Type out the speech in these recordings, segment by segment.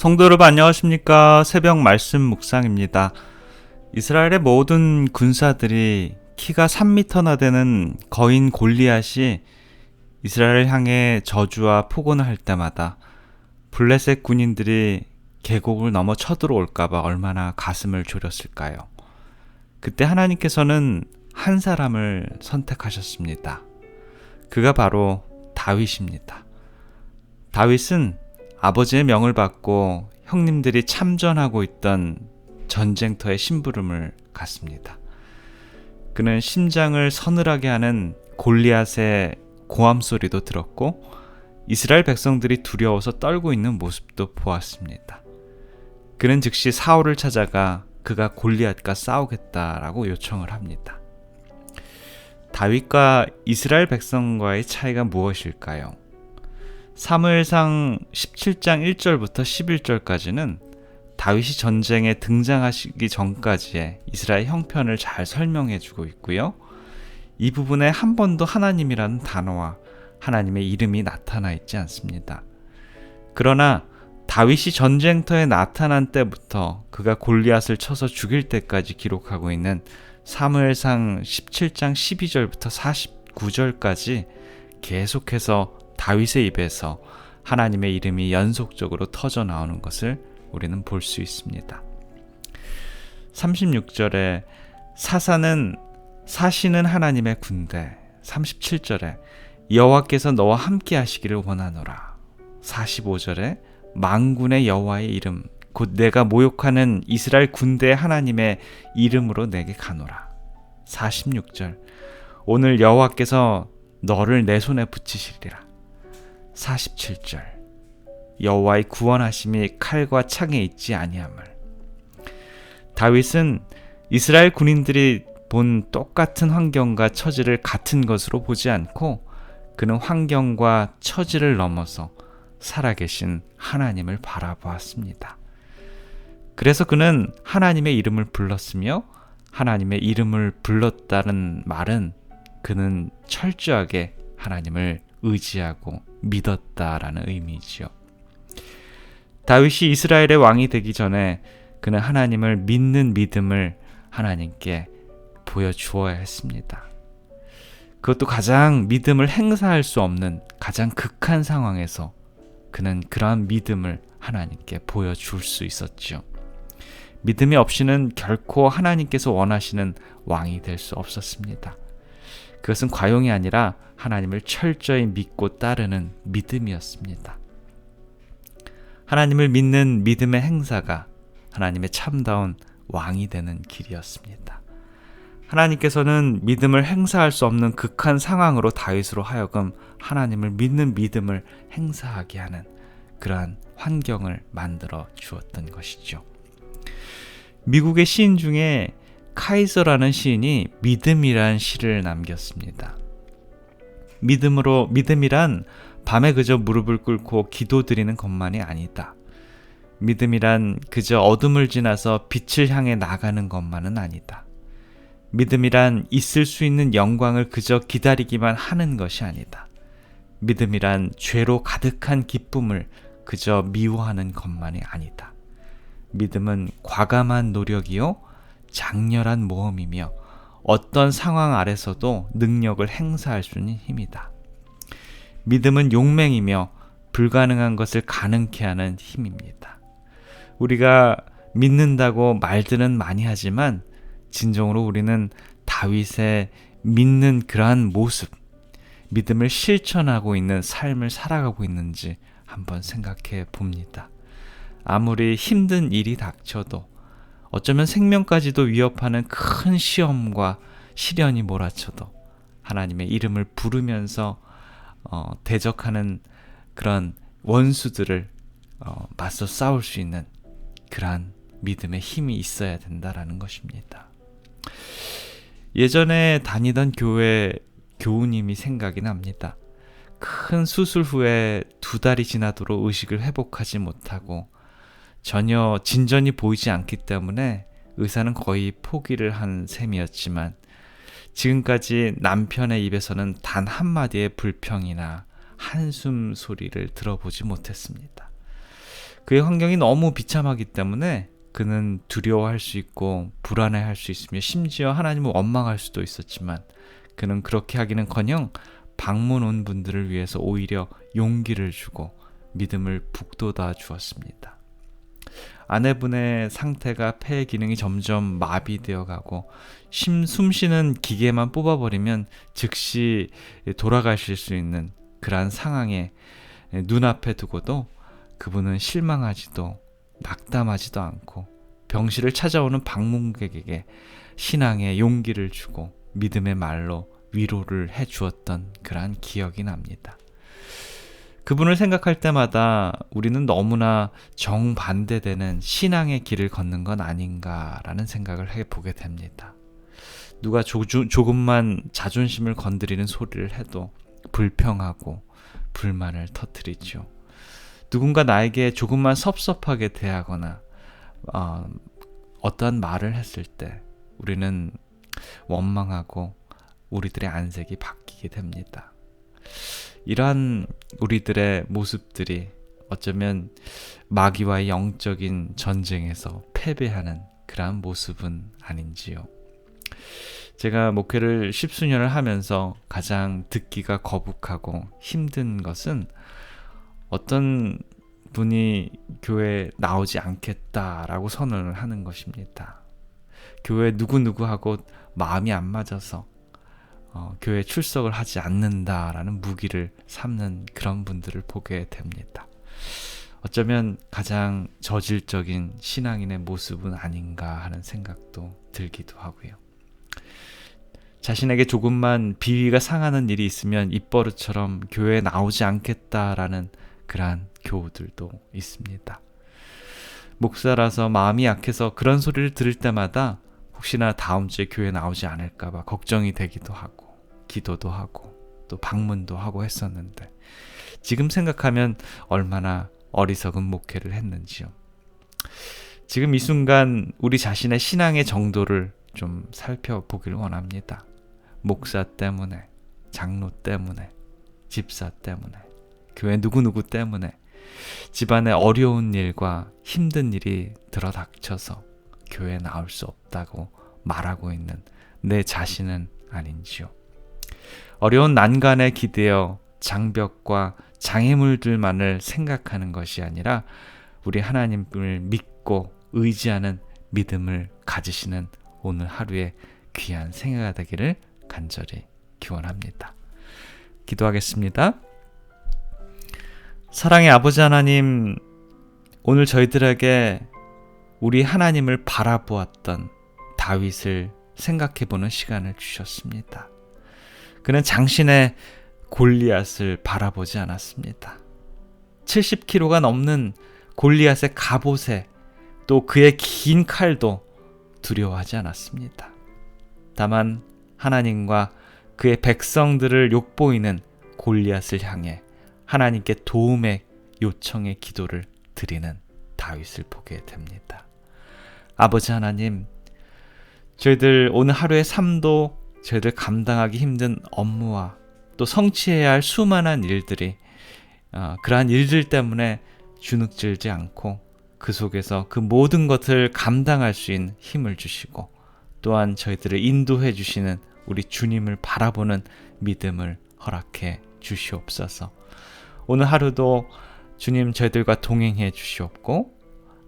성도 여러분 안녕하십니까? 새벽 말씀 묵상입니다. 이스라엘의 모든 군사들이 키가 3m나 되는 거인 골리앗이 이스라엘을 향해 저주와 포곤을 할 때마다 블레셋 군인들이 계곡을 넘어 쳐들어올까봐 얼마나 가슴을 졸였을까요? 그때 하나님께서는 한 사람을 선택하셨습니다. 그가 바로 다윗입니다. 다윗은 아버지의 명을 받고 형님들이 참전하고 있던 전쟁터의 심부름을 갔습니다. 그는 심장을 서늘하게 하는 골리앗의 고함 소리도 들었고 이스라엘 백성들이 두려워서 떨고 있는 모습도 보았습니다. 그는 즉시 사울을 찾아가 그가 골리앗과 싸우겠다라고 요청을 합니다. 다윗과 이스라엘 백성과의 차이가 무엇일까요? 사무엘상 17장 1절부터 11절까지는 다윗이 전쟁에 등장하시기 전까지의 이스라엘 형편을 잘 설명해 주고 있고요. 이 부분에 한 번도 하나님이라는 단어와 하나님의 이름이 나타나 있지 않습니다. 그러나 다윗이 전쟁터에 나타난 때부터 그가 골리앗을 쳐서 죽일 때까지 기록하고 있는 사무엘상 17장 12절부터 49절까지 계속해서 다윗의 입에서 하나님의 이름이 연속적으로 터져 나오는 것을 우리는 볼 수 있습니다. 36절에 사시는 하나님의 군대, 37절에 여호와께서 너와 함께 하시기를 원하노라, 45절에 만군의 여호와의 이름 곧 내가 모욕하는 이스라엘 군대의 하나님의 이름으로 내게 가노라, 46절 오늘 여호와께서 너를 내 손에 붙이시리라, 47절 여호와의 구원하심이 칼과 창에 있지 아니함을. 다윗은 이스라엘 군인들이 본 똑같은 환경과 처지를 같은 것으로 보지 않고 그는 환경과 처지를 넘어서 살아계신 하나님을 바라보았습니다. 그래서 그는 하나님의 이름을 불렀으며 하나님의 이름을 불렀다는 말은 그는 철저하게 하나님을 의지하고 믿었다라는 의미이지요. 다윗이 이스라엘의 왕이 되기 전에 그는 하나님을 믿는 믿음을 하나님께 보여주어야 했습니다. 그것도 가장 믿음을 행사할 수 없는 가장 극한 상황에서 그는 그러한 믿음을 하나님께 보여줄 수 있었죠. 믿음이 없이는 결코 하나님께서 원하시는 왕이 될 수 없었습니다. 그것은 과용이 아니라 하나님을 철저히 믿고 따르는 믿음이었습니다. 하나님을 믿는 믿음의 행사가 하나님의 참다운 왕이 되는 길이었습니다. 하나님께서는 믿음을 행사할 수 없는 극한 상황으로 다윗으로 하여금 하나님을 믿는 믿음을 행사하게 하는 그러한 환경을 만들어 주었던 것이죠. 미국의 시인 중에 카이저라는 시인이 믿음이란 시를 남겼습니다. 믿음이란 밤에 그저 무릎을 꿇고 기도드리는 것만이 아니다. 믿음이란 그저 어둠을 지나서 빛을 향해 나가는 것만은 아니다. 믿음이란 있을 수 있는 영광을 그저 기다리기만 하는 것이 아니다. 믿음이란 죄로 가득한 기쁨을 그저 미워하는 것만이 아니다. 믿음은 과감한 노력이요 장렬한 모험이며 어떤 상황 아래서도 능력을 행사할 수 있는 힘이다. 믿음은 용맹이며 불가능한 것을 가능케 하는 힘입니다. 우리가 믿는다고 말들은 많이 하지만 진정으로 우리는 다윗의 믿는 그러한 모습, 믿음을 실천하고 있는 삶을 살아가고 있는지 한번 생각해 봅니다. 아무리 힘든 일이 닥쳐도 어쩌면 생명까지도 위협하는 큰 시험과 시련이 몰아쳐도 하나님의 이름을 부르면서 대적하는 그런 원수들을 맞서 싸울 수 있는 그러한 믿음의 힘이 있어야 된다라는 것입니다. 예전에 다니던 교회 교우님이 생각이 납니다. 큰 수술 후에 2달이 지나도록 의식을 회복하지 못하고 전혀 진전이 보이지 않기 때문에 의사는 거의 포기를 한 셈이었지만 지금까지 남편의 입에서는 단 한마디의 불평이나 한숨 소리를 들어보지 못했습니다. 그의 환경이 너무 비참하기 때문에 그는 두려워할 수 있고 불안해할 수 있으며 심지어 하나님을 원망할 수도 있었지만 그는 그렇게 하기는커녕 방문 온 분들을 위해서 오히려 용기를 주고 믿음을 북돋아 주었습니다. 아내분의 상태가 폐 기능이 점점 마비되어 가고 숨쉬는 기계만 뽑아버리면 즉시 돌아가실 수 있는 그러한 상황에 눈앞에 두고도 그분은 실망하지도 낙담하지도 않고 병실을 찾아오는 방문객에게 신앙의 용기를 주고 믿음의 말로 위로를 해주었던 그러한 기억이 납니다. 그분을 생각할 때마다 우리는 너무나 정반대되는 신앙의 길을 걷는 건 아닌가라는 생각을 해보게 됩니다. 누가 조금만 자존심을 건드리는 소리를 해도 불평하고 불만을 터뜨리죠. 누군가 나에게 조금만 섭섭하게 대하거나 어떠한 말을 했을 때 우리는 원망하고 우리들의 안색이 바뀌게 됩니다. 이러한 우리들의 모습들이 어쩌면 마귀와의 영적인 전쟁에서 패배하는 그러한 모습은 아닌지요. 제가 목회를 10수년을 하면서 가장 듣기가 거북하고 힘든 것은 어떤 분이 교회에 나오지 않겠다라고 선언을 하는 것입니다. 교회 누구누구하고 마음이 안 맞아서 교회에 출석을 하지 않는다라는 무기를 삼는 그런 분들을 보게 됩니다. 어쩌면 가장 저질적인 신앙인의 모습은 아닌가 하는 생각도 들기도 하고요. 자신에게 조금만 비위가 상하는 일이 있으면 입버릇처럼 교회에 나오지 않겠다라는 그러한 교우들도 있습니다. 목사라서 마음이 약해서 그런 소리를 들을 때마다 혹시나 다음 주에 교회 나오지 않을까 봐 걱정이 되기도 하고 기도도 하고 또 방문도 하고 했었는데 지금 생각하면 얼마나 어리석은 목회를 했는지요. 지금 이 순간 우리 자신의 신앙의 정도를 좀 살펴보길 원합니다. 목사 때문에, 장로 때문에, 집사 때문에, 교회 누구누구 때문에 집안에 어려운 일과 힘든 일이 들어닥쳐서 교회에 나올 수 없다고 말하고 있는 내 자신은 아닌지요. 어려운 난간에 기대어 장벽과 장애물들만을 생각하는 것이 아니라 우리 하나님을 믿고 의지하는 믿음을 가지시는 오늘 하루의 귀한 생애가 되기를 간절히 기원합니다. 기도하겠습니다. 사랑의 아버지 하나님, 오늘 저희들에게 우리 하나님을 바라보았던 다윗을 생각해보는 시간을 주셨습니다. 그는 장신의 골리앗을 바라보지 않았습니다. 70kg가 넘는 골리앗의 갑옷에 또 그의 긴 칼도 두려워하지 않았습니다. 다만 하나님과 그의 백성들을 욕보이는 골리앗을 향해 하나님께 도움의 요청의 기도를 드리는 다윗을 보게 됩니다. 아버지 하나님, 저희들 오늘 하루의 삶도 저희들 감당하기 힘든 업무와 또 성취해야 할 수많은 일들이 그러한 일들 때문에 주눅들지 않고 그 속에서 그 모든 것을 감당할 수 있는 힘을 주시고 또한 저희들을 인도해 주시는 우리 주님을 바라보는 믿음을 허락해 주시옵소서. 오늘 하루도 주님 저희들과 동행해 주시옵고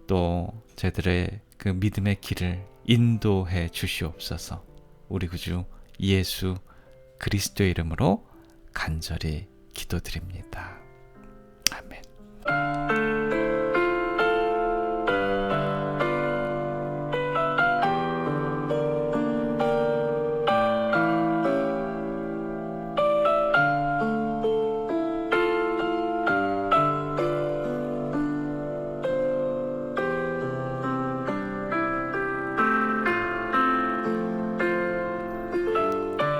또 저희들의 그 믿음의 길을 인도해 주시옵소서. 우리 구주 예수 그리스도의 이름으로 간절히 기도드립니다.